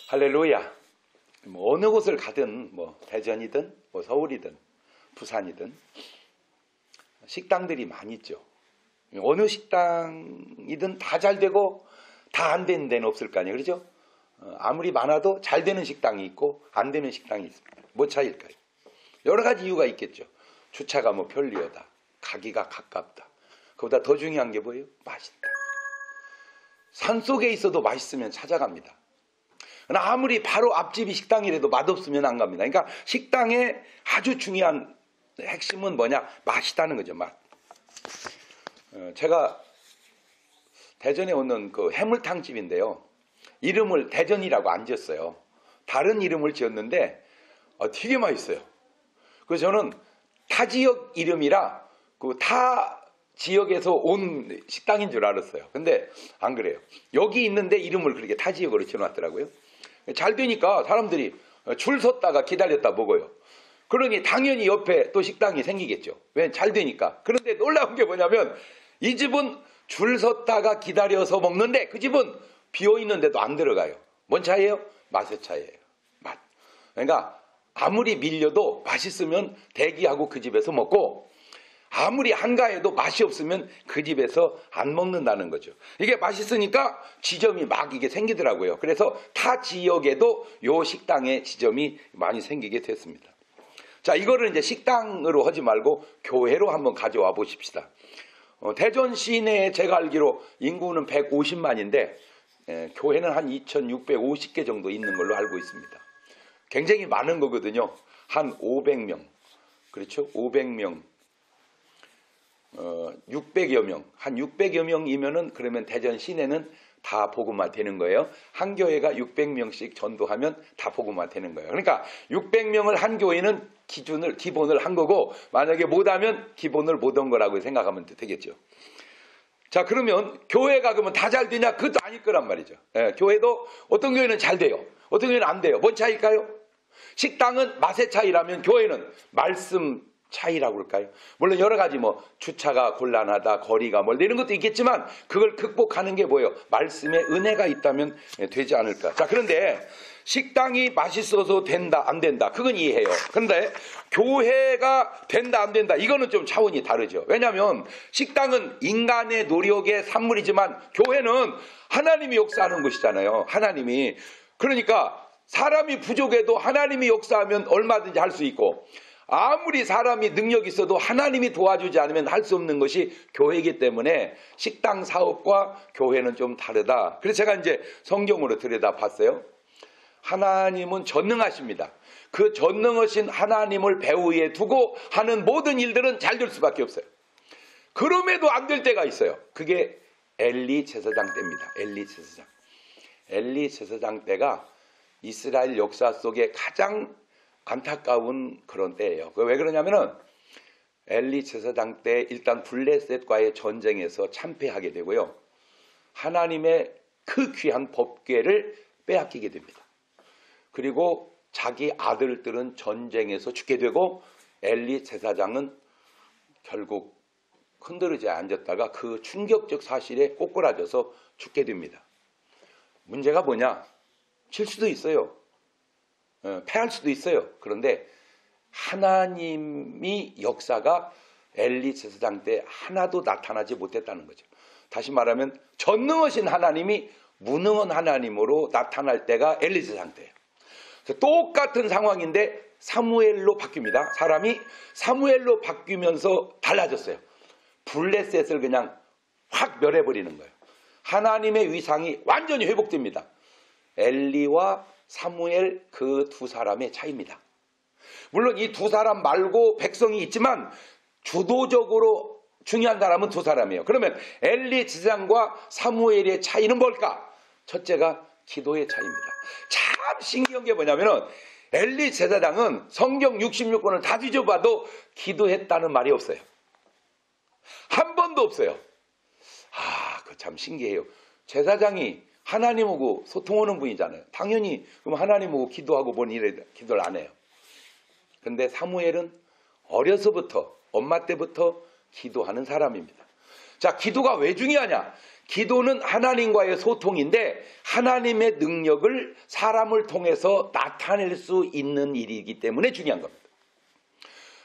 할렐루야. 뭐 어느 곳을 가든 뭐 대전이든 뭐 서울이든 부산이든 식당들이 많이 있죠. 어느 식당이든 다 잘 되고 다 안 되는 데는 없을 거 아니에요. 그렇죠? 아무리 많아도 잘 되는 식당이 있고 안 되는 식당이 있습니다. 뭐 차이일까요? 여러 가지 이유가 있겠죠. 주차가 뭐 편리하다. 가기가 가깝다. 그보다 더 중요한 게 뭐예요? 맛있다. 산속에 있어도 맛있으면 찾아갑니다. 아무리 바로 앞집이 식당이라도 맛없으면 안 갑니다. 그러니까 식당의 아주 중요한 핵심은 뭐냐? 맛이다는 거죠. 맛. 제가 대전에 오는 그 해물탕집인데요. 이름을 대전이라고 안 지었어요. 다른 이름을 지었는데 되게 맛있어요. 그래서 저는 타 지역 이름이라 그 타 지역에서 온 식당인 줄 알았어요. 근데 안 그래요. 여기 있는데 이름을 그렇게 타 지역으로 지어놨더라고요. 잘 되니까 사람들이 줄 섰다가 기다렸다 먹어요. 그러니 당연히 옆에 또 식당이 생기겠죠. 왜? 잘 되니까. 그런데 놀라운 게 뭐냐면 이 집은 줄 섰다가 기다려서 먹는데 그 집은 비어있는데도 안 들어가요. 뭔 차이예요? 맛의 차이예요. 맛. 그러니까 아무리 밀려도 맛있으면 대기하고 그 집에서 먹고 아무리 한가해도 맛이 없으면 그 집에서 안 먹는다는 거죠. 이게 맛있으니까 지점이 막 이게 생기더라고요. 그래서 타 지역에도 요 식당의 지점이 많이 생기게 됐습니다. 자, 이거를 이제 식당으로 하지 말고 교회로 한번 가져와 보십시다. 대전 시내에 제가 알기로 인구는 150만인데 교회는 한 2650개 정도 있는 걸로 알고 있습니다. 굉장히 많은 거거든요. 한 500명. 그렇죠? 500명. 600여 명, 한 600여 명이면은 그러면 대전 시내는 다 복음화 되는 거예요. 한 교회가 600명씩 전도하면 다 복음화 되는 거예요. 그러니까 600명을 한 교회는 기본을 한 거고 만약에 못하면 기본을 못 한 거라고 생각하면 되겠죠. 자, 그러면 교회가 그러면 다 잘 되냐? 그것도 아닐 거란 말이죠. 교회도 어떤 교회는 잘 돼요. 어떤 교회는 안 돼요. 뭔 차이일까요? 식당은 맛의 차이라면 교회는 말씀 차이라고 그럴까요? 물론 여러 가지 뭐 주차가 곤란하다, 거리가 멀다 이런 것도 있겠지만 그걸 극복하는 게 뭐예요? 말씀에 은혜가 있다면 되지 않을까. 자, 그런데 식당이 맛있어서 된다, 안 된다. 그건 이해해요. 그런데 교회가 된다, 안 된다. 이거는 좀 차원이 다르죠. 왜냐하면 식당은 인간의 노력의 산물이지만 교회는 하나님이 역사하는 것이잖아요. 하나님이. 그러니까 사람이 부족해도 하나님이 역사하면 얼마든지 할 수 있고 아무리 사람이 능력이 있어도 하나님이 도와주지 않으면 할 수 없는 것이 교회이기 때문에 식당 사업과 교회는 좀 다르다. 그래서 제가 이제 성경으로 들여다봤어요. 하나님은 전능하십니다. 그 전능하신 하나님을 배후 위에 두고 하는 모든 일들은 잘 될 수밖에 없어요. 그럼에도 안 될 때가 있어요. 그게 엘리 제사장 때입니다. 엘리 제사장 때가 이스라엘 역사 속에 가장 안타까운 그런 때예요. 왜 그러냐면은 엘리 제사장 때 일단 블레셋과의 전쟁에서 참패하게 되고요. 하나님의 그 귀한 법궤를 빼앗기게 됩니다. 그리고 자기 아들들은 전쟁에서 죽게 되고 엘리 제사장은 결국 흔들리지 앉았다가 그 충격적 사실에 꼬꾸라져서 죽게 됩니다. 문제가 뭐냐? 질 수도 있어요. 패할 수도 있어요. 그런데 하나님이 역사가 엘리 제사장 때 하나도 나타나지 못했다는 거죠. 다시 말하면 전능하신 하나님이 무능한 하나님으로 나타날 때가 엘리 제사장 때예요. 똑같은 상황인데 사무엘로 바뀝니다. 사람이 사무엘로 바뀌면서 달라졌어요. 블레셋을 그냥 확 멸해버리는 거예요. 하나님의 위상이 완전히 회복됩니다. 엘리와 사무엘 그 두 사람의 차이입니다. 물론 이 두 사람 말고 백성이 있지만 주도적으로 중요한 사람은 두 사람이에요. 그러면 엘리 제사장과 사무엘의 차이는 뭘까? 첫째가 기도의 차이입니다. 참 신기한 게 뭐냐면은 엘리 제사장은 성경 66권을 다 뒤져봐도 기도했다는 말이 없어요. 한 번도 없어요. 그거 참 신기해요. 제사장이 하나님하고 소통하는 분이잖아요. 당연히 그럼 하나님하고 기도하고 본 일에 기도를 안 해요. 그런데 사무엘은 어려서부터 엄마 때부터 기도하는 사람입니다. 자, 기도가 왜 중요하냐? 기도는 하나님과의 소통인데 하나님의 능력을 사람을 통해서 나타낼 수 있는 일이기 때문에 중요한 겁니다.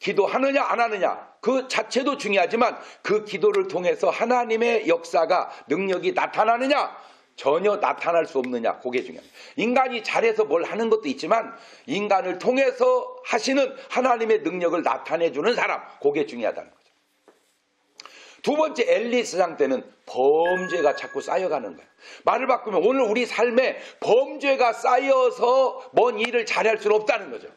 기도하느냐 안 하느냐 그 자체도 중요하지만 그 기도를 통해서 하나님의 역사가 능력이 나타나느냐 전혀 나타날 수 없느냐 그게 중요합니다. 인간이 잘해서 뭘 하는 것도 있지만 인간을 통해서 하시는 하나님의 능력을 나타내주는 사람 그게 중요하다는 거죠. 두 번째 엘리사장 때는 범죄가 자꾸 쌓여가는 거예요. 말을 바꾸면 오늘 우리 삶에 범죄가 쌓여서 뭔 일을 잘할 수는 없다는 거죠.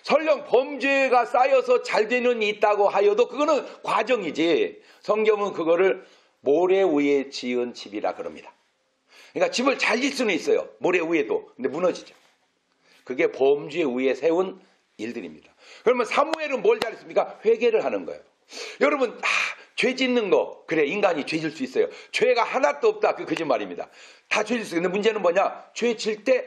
설령 범죄가 쌓여서 잘 되는 일이 있다고 하여도 그거는 과정이지 성경은 그거를 모래 위에 지은 집이라 그럽니다. 그러니까 집을 잘 질 수는 있어요. 모래 위에도. 근데 무너지죠. 그게 범죄 위에 세운 일들입니다. 그러면 사무엘은 뭘 잘했습니까? 회개를 하는 거예요. 여러분 죄 짓는 거 그래 인간이 죄 질 수 있어요. 죄가 하나도 없다 그 거짓말입니다. 다 죄 질 수 있는데 문제는 뭐냐? 죄 질 때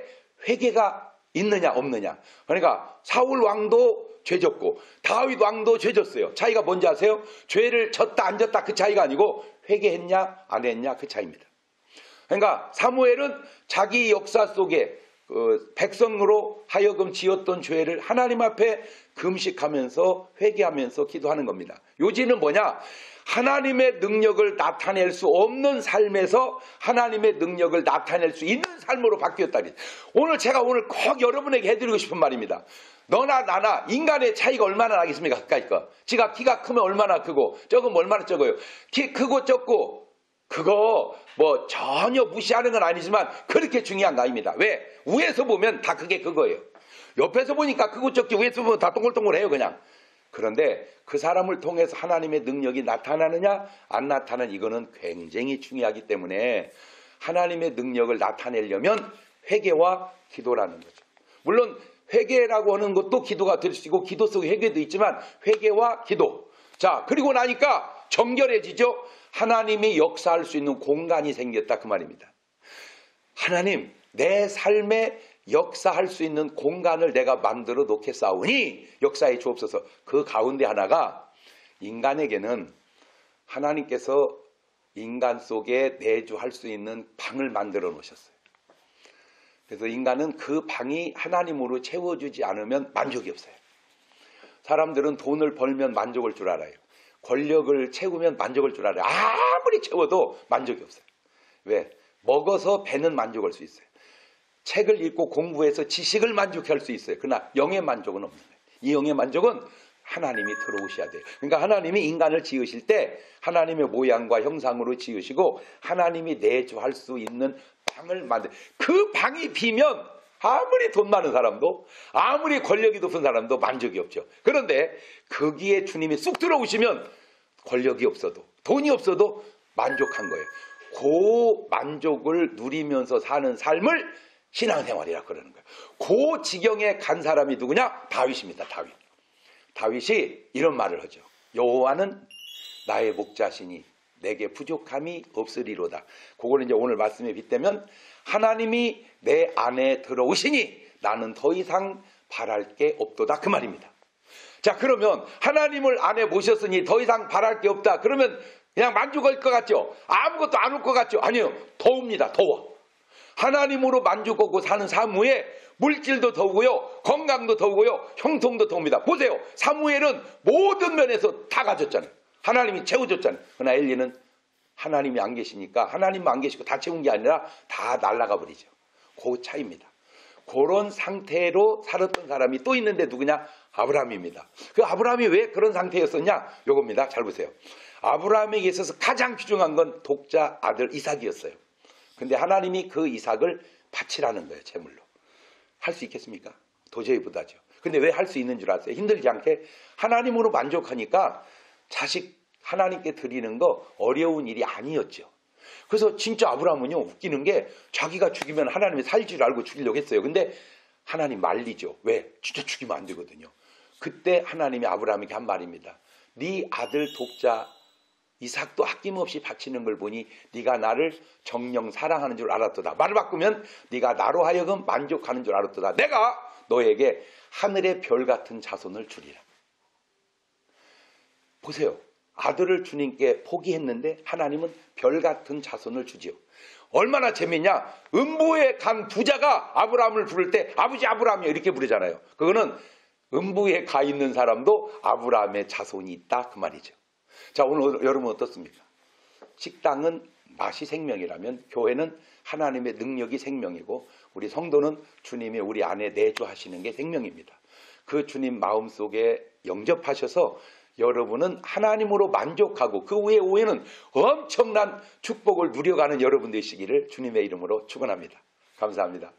회개가 있느냐 없느냐. 그러니까 사울 왕도 죄 졌고 다윗 왕도 죄 졌어요. 차이가 뭔지 아세요? 죄를 졌다 안 졌다 그 차이가 아니고 회개했냐 안 했냐 그 차이입니다. 그러니까 사무엘은 자기 역사 속에 백성으로 하여금 지었던 죄를 하나님 앞에 금식하면서 회개하면서 기도하는 겁니다. 요지는 뭐냐? 하나님의 능력을 나타낼 수 없는 삶에서 하나님의 능력을 나타낼 수 있는 삶으로 바뀌었다. 제가 오늘 꼭 여러분에게 해드리고 싶은 말입니다. 너나 나나 인간의 차이가 얼마나 나겠습니까? 가까이까. 지가 키가 크면 얼마나 크고 적으면 얼마나 적어요. 키 크고 적고 그거 뭐 전혀 무시하는 건 아니지만 그렇게 중요한 거 아닙니다. 왜? 위에서 보면 다 그게 그거예요. 옆에서 보니까 크고 적지 위에서 보면 다 동글동글해요 그냥. 그런데 그 사람을 통해서 하나님의 능력이 나타나느냐 안 나타나는 이거는 굉장히 중요하기 때문에 하나님의 능력을 나타내려면 회개와 기도라는 거죠. 물론 회개라고 하는 것도 기도가 될 수 있고 기도 속에 회개도 있지만 회개와 기도. 자 그리고 나니까 정결해지죠. 하나님이 역사할 수 있는 공간이 생겼다 그 말입니다. 하나님 내 삶에 역사할 수 있는 공간을 내가 만들어 놓겠사오니 역사해 주옵소서. 그 가운데 하나가 인간에게는 하나님께서 인간 속에 내주할 수 있는 방을 만들어 놓으셨어요. 그래서 인간은 그 방이 하나님으로 채워주지 않으면 만족이 없어요. 사람들은 돈을 벌면 만족할 줄 알아요. 권력을 채우면 만족할 줄 알아요. 아무리 채워도 만족이 없어요. 왜? 먹어서 배는 만족할 수 있어요. 책을 읽고 공부해서 지식을 만족할 수 있어요. 그러나 영의 만족은 없는 거예요. 이 영의 만족은 하나님이 들어오셔야 돼요. 그러니까 하나님이 인간을 지으실 때 하나님의 모양과 형상으로 지으시고 하나님이 내주할 수 있는 방을 만들. 그 방이 비면 아무리 돈 많은 사람도 아무리 권력이 높은 사람도 만족이 없죠. 그런데 거기에 주님이 쑥 들어오시면 권력이 없어도 돈이 없어도 만족한 거예요. 그 만족을 누리면서 사는 삶을 신앙생활이라고 그러는 거예요. 그 지경에 간 사람이 누구냐? 다윗입니다. 다윗이 이런 말을 하죠. 여호와는 나의 목자시니 내게 부족함이 없으리로다. 그거는 이제 오늘 말씀에 빗대면 하나님이 내 안에 들어오시니 나는 더 이상 바랄 게 없도다 그 말입니다. 자 그러면 하나님을 안에 모셨으니 더 이상 바랄 게 없다. 그러면 그냥 만족할 것 같죠? 아무것도 안 올 것 같죠? 아니요. 더웁니다. 더워. 하나님으로 만족하고 사는 사무에 물질도 더우고요. 건강도 더우고요. 형통도 더웁니다. 보세요. 사무엘은 모든 면에서 다 가졌잖아요. 하나님이 채워줬잖아요. 그러나 엘리는 하나님이 안 계시니까 하나님만 안 계시고 다 채운 게 아니라 다 날아가 버리죠. 그 차이입니다. 그런 상태로 살았던 사람이 또 있는데 누구냐? 아브라함입니다. 그 아브라함이 왜 그런 상태였었냐? 요겁니다. 잘 보세요. 아브라함에게 있어서 가장 귀중한 건 독자 아들 이삭이었어요. 근데 하나님이 그 이삭을 바치라는 거예요. 제물로. 할 수 있겠습니까? 도저히 못하죠. 근데 왜 할 수 있는 줄 아세요? 힘들지 않게 하나님으로 만족하니까 자식 하나님께 드리는 거 어려운 일이 아니었죠. 그래서 진짜 아브라함은요 웃기는 게 자기가 죽이면 하나님이 살 줄 알고 죽이려고 했어요. 근데 하나님 말리죠. 왜? 진짜 죽이면 안 되거든요. 그때 하나님이 아브라함에게 한 말입니다. 네 아들 독자 이삭도 아낌없이 바치는 걸 보니 네가 나를 정녕 사랑하는 줄 알았도다. 말을 바꾸면 네가 나로 하여금 만족하는 줄 알았도다. 내가 너에게 하늘의 별 같은 자손을 주리라. 보세요. 아들을 주님께 포기했는데 하나님은 별 같은 자손을 주지요. 얼마나 재밌냐? 음부에 간 부자가 아브라함을 부를 때 아버지 아브라함이요 이렇게 부르잖아요. 그거는 음부에 가 있는 사람도 아브라함의 자손이 있다 그 말이죠. 자, 오늘 여러분 어떻습니까? 식당은 맛이 생명이라면 교회는 하나님의 능력이 생명이고 우리 성도는 주님이 우리 안에 내주하시는 게 생명입니다. 그 주님 마음속에 영접하셔서 여러분은 하나님으로 만족하고 그 후에는 엄청난 축복을 누려가는 여러분 되시기를 주님의 이름으로 축원합니다. 감사합니다.